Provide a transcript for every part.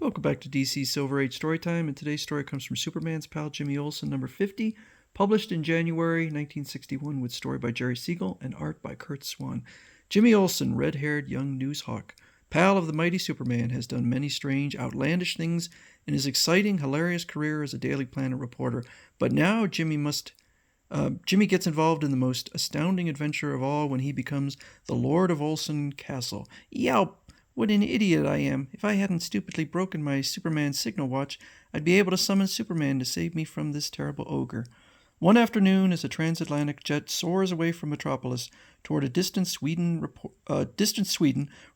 Welcome back to DC's Silver Age Storytime, and today's story comes from Superman's pal Jimmy Olsen, number 50, published in January 1961 with story by Jerry Siegel and art by Kurt Swan. Jimmy Olsen, red-haired young newshawk, pal of the mighty Superman, has done many strange, outlandish things in his exciting, hilarious career as a Daily Planet reporter, but now Jimmy gets involved in the most astounding adventure of all when he becomes the Lord of Olsen Castle. Yowp! What an idiot I am. If I hadn't stupidly broken my Superman signal watch, I'd be able to summon Superman to save me from this terrible ogre. One afternoon, as a transatlantic jet soars away from Metropolis toward a distant Sweden,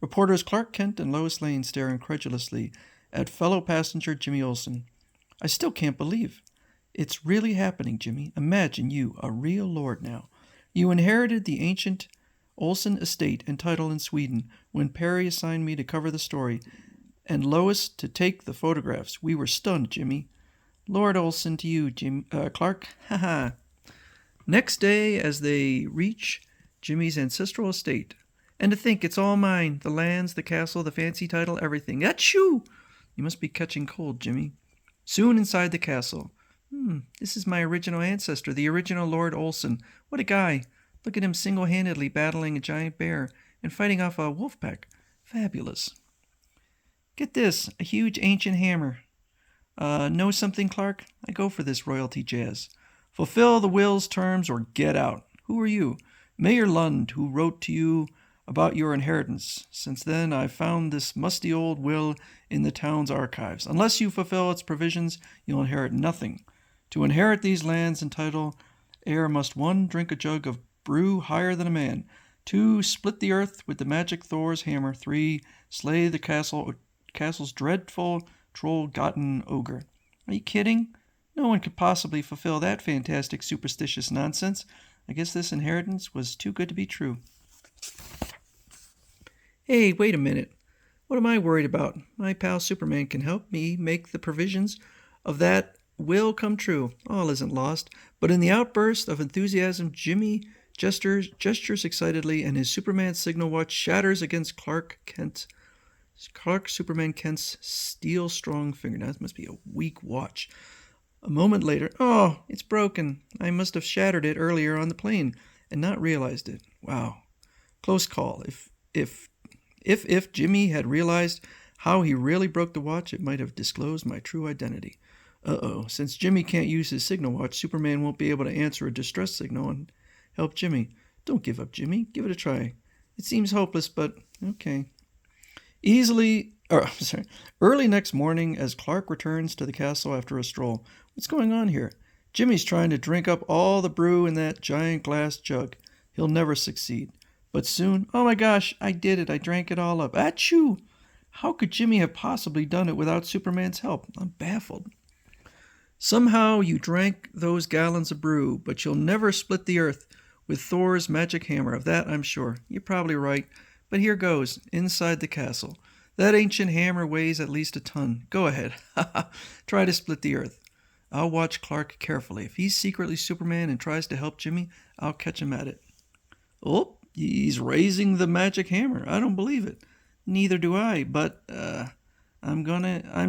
reporters Clark Kent and Lois Lane stare incredulously at fellow passenger Jimmy Olsen. I still can't believe. It's really happening, Jimmy. Imagine you, a real lord now. You inherited the ancient Olsen estate and title in Sweden when Perry assigned me to cover the story, and Lois to take the photographs. We were stunned, Jimmy. Lord Olsen to you, Clark. Ha ha. Next day, as they reach Jimmy's ancestral estate. And to think it's all mine. The lands, the castle, the fancy title, everything. Achoo! You must be catching cold, Jimmy. Soon inside the castle. This is my original ancestor, the original Lord Olsen. What a guy. Look at him single-handedly battling a giant bear and fighting off a wolf pack. Fabulous. Get this, a huge ancient hammer. Know something, Clark? I go for this royalty jazz. Fulfill the will's terms or get out. Who are you? Mayor Lund, who wrote to you about your inheritance. Since then, I've found this musty old will in the town's archives. Unless you fulfill its provisions, you'll inherit nothing. To inherit these lands and title, heir must 1, drink a jug of brew higher than a man. 2, split the earth with the magic Thor's hammer. 3, slay the castle's dreadful troll-gotten ogre. Are you kidding? No one could possibly fulfill that fantastic superstitious nonsense. I guess this inheritance was too good to be true. Hey, wait a minute. What am I worried about? My pal Superman can help me make the provisions of that will come true. All isn't lost. But in the outburst of enthusiasm, Jimmy gestures excitedly, and his Superman signal watch shatters against Clark Superman Kent's steel-strong finger. Now, that must be a weak watch. A moment later, oh, it's broken. I must have shattered it earlier on the plane and not realized it. Wow. Close call. If Jimmy had realized how he really broke the watch, it might have disclosed my true identity. Uh-oh. Since Jimmy can't use his signal watch, Superman won't be able to answer a distress signal and help Jimmy. Don't give up, Jimmy. Give it a try. It seems hopeless, but okay. Early next morning, as Clark returns to the castle after a stroll. What's going on here? Jimmy's trying to drink up all the brew in that giant glass jug. He'll never succeed. But soon, oh my gosh, I did it. I drank it all up. Achoo! How could Jimmy have possibly done it without Superman's help? I'm baffled. Somehow you drank those gallons of brew, but you'll never split the earth with Thor's magic hammer. Of that, I'm sure. You're probably right. But here goes, inside the castle. That ancient hammer weighs at least a ton. Go ahead. Try to split the earth. I'll watch Clark carefully. If he's secretly Superman and tries to help Jimmy, I'll catch him at it. Oh, he's raising the magic hammer. I don't believe it. Neither do I, but, I'm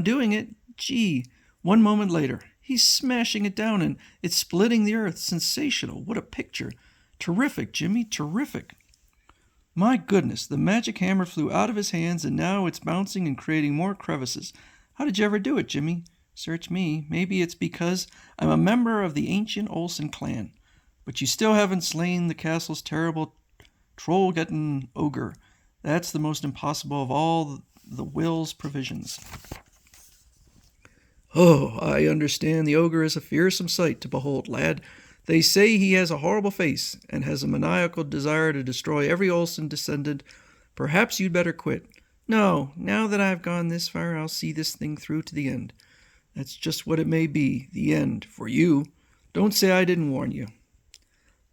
doing it. Gee. 1 moment later, he's smashing it down and it's splitting the earth. Sensational. What a picture. Terrific, Jimmy. Terrific. My goodness, the magic hammer flew out of his hands and now it's bouncing and creating more crevices. How did you ever do it, Jimmy? Search me. Maybe it's because I'm a member of the ancient Olsen clan. But you still haven't slain the castle's terrible troll-getting ogre. That's the most impossible of all the will's provisions. Oh, I understand the ogre is a fearsome sight to behold, lad. They say he has a horrible face and has a maniacal desire to destroy every Olsen descendant. Perhaps you'd better quit. No, now that I've gone this far, I'll see this thing through to the end. That's just what it may be, the end, for you. Don't say I didn't warn you.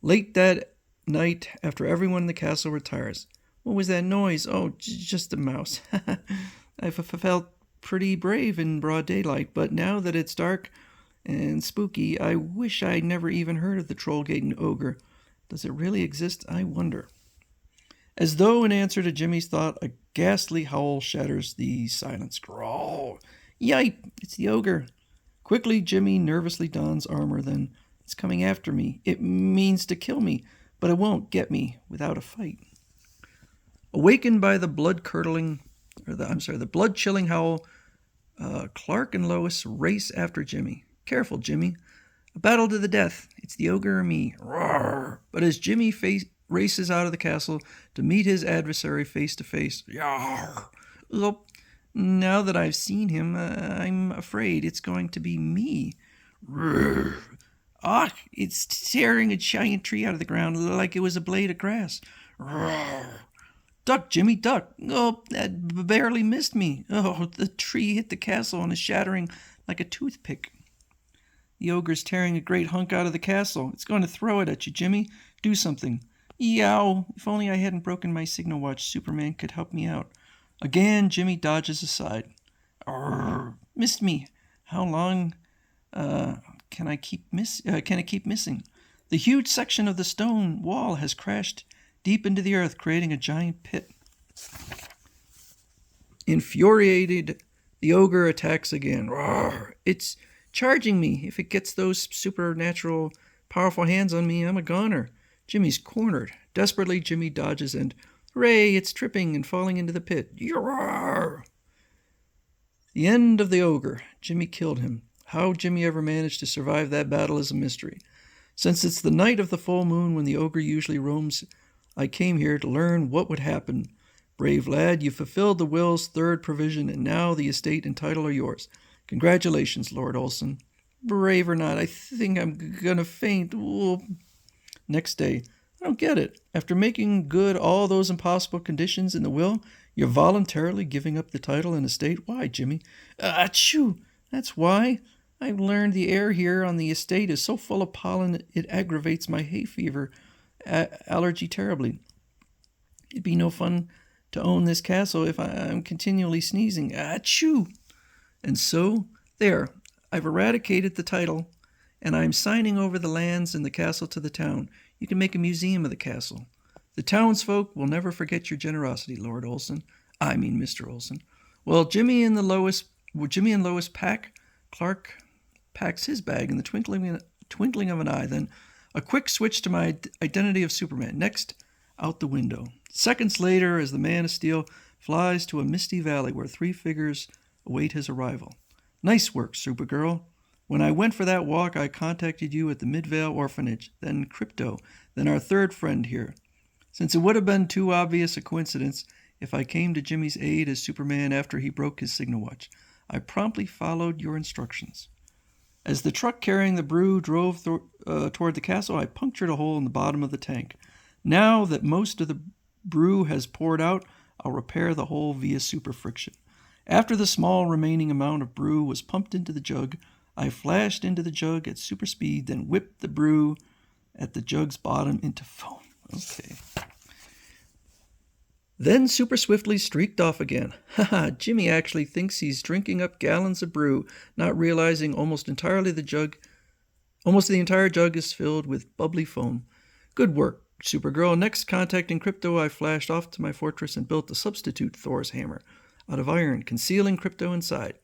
Late that night, after everyone in the castle retires. What was that noise? Oh, just a mouse. I felt pretty brave in broad daylight, but now that it's dark and spooky, I wish I'd never even heard of the troll-gating ogre. Does it really exist? I wonder. As though in answer to Jimmy's thought, a ghastly howl shatters the silence. Growl! Yipe! It's the ogre! Quickly, Jimmy nervously dons armor, then it's coming after me. It means to kill me, but it won't get me without a fight. Awakened by the blood-chilling howl, Clark and Lois race after Jimmy. Careful, Jimmy. A battle to the death. It's the ogre or me. Roar! But as Jimmy races out of the castle to meet his adversary face to face, now that I've seen him, I'm afraid it's going to be me. Roar! Ah, it's tearing a giant tree out of the ground like it was a blade of grass. Roar! Duck, Jimmy, duck! Oh, that barely missed me. Oh, the tree hit the castle and is shattering like a toothpick. The ogre's tearing a great hunk out of the castle. It's going to throw it at you, Jimmy. Do something. Yow! If only I hadn't broken my signal watch, Superman could help me out. Again, Jimmy dodges aside. Arrgh, missed me. How long can it keep missing? The huge section of the stone wall has crashed deep into the earth, creating a giant pit. Infuriated, the ogre attacks again. Roar! It's charging me. If it gets those supernatural, powerful hands on me, I'm a goner. Jimmy's cornered. Desperately, Jimmy dodges and, hooray, it's tripping and falling into the pit. Roar! The end of the ogre. Jimmy killed him. How Jimmy ever managed to survive that battle is a mystery. Since it's the night of the full moon when the ogre usually roams, I came here to learn what would happen. Brave lad, you fulfilled the will's third provision, and now the estate and title are yours. Congratulations, Lord Olsen. Brave or not, I think I'm gonna faint. Ooh. Next day, I don't get it. After making good all those impossible conditions in the will, you're voluntarily giving up the title and estate. Why, Jimmy? Achoo! That's why. I've learned the air here on the estate is so full of pollen it aggravates my hay fever allergy terribly. It'd be no fun to own this castle if I'm continually sneezing. Achoo! And so, there, I've eradicated the title, and I'm signing over the lands and the castle to the town. You can make a museum of the castle. The townsfolk will never forget your generosity, Lord Olsen. I mean, Mr. Olsen. Well, Jimmy and Lois pack. Clark packs his bag in the twinkling of an eye. Then a quick switch to my identity of Superman. Next, out the window. Seconds later, as the Man of Steel flies to a misty valley where three figures await his arrival. Nice work, Supergirl. When I went for that walk, I contacted you at the Midvale Orphanage, then Crypto, then our third friend here. Since it would have been too obvious a coincidence if I came to Jimmy's aid as Superman after he broke his signal watch, I promptly followed your instructions. As the truck carrying the brew drove toward the castle, I punctured a hole in the bottom of the tank. Now that most of the brew has poured out, I'll repair the hole via super friction. After the small remaining amount of brew was pumped into the jug, I flashed into the jug at super speed, then whipped the brew at the jug's bottom into foam. Okay. Then super swiftly streaked off again. Haha, Jimmy actually thinks he's drinking up gallons of brew, not realizing almost the entire jug is filled with bubbly foam. Good work, Supergirl. Next, contacting Crypto, I flashed off to my fortress and built a substitute Thor's hammer out of iron, concealing Crypto inside.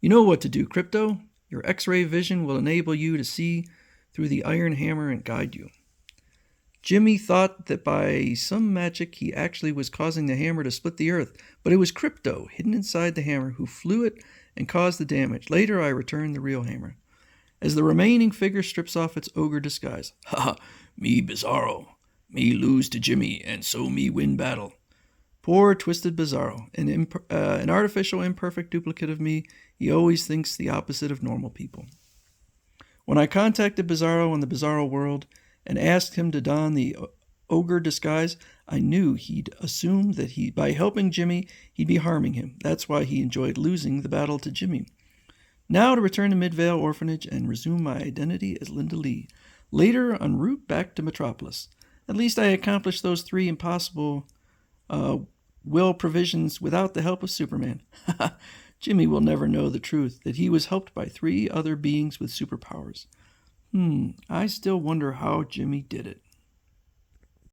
You know what to do, Crypto. Your X-ray vision will enable you to see through the iron hammer and guide you. Jimmy thought that by some magic he actually was causing the hammer to split the earth, but it was Crypto, hidden inside the hammer, who flew it and caused the damage. Later I returned the real hammer. As the remaining figure strips off its ogre disguise. Ha! Me Bizarro. Me lose to Jimmy, and so me win battle. Poor twisted Bizarro, an artificial imperfect duplicate of me. He always thinks the opposite of normal people. When I contacted Bizarro in the Bizarro world and asked him to don the ogre disguise, I knew he'd assume that by helping Jimmy, he'd be harming him. That's why he enjoyed losing the battle to Jimmy. Now to return to Midvale Orphanage and resume my identity as Linda Lee. Later, en route back to Metropolis. At least I accomplished those 3 impossible will provisions without the help of Superman. Jimmy will never know the truth, that he was helped by 3 other beings with superpowers. I still wonder how Jimmy did it.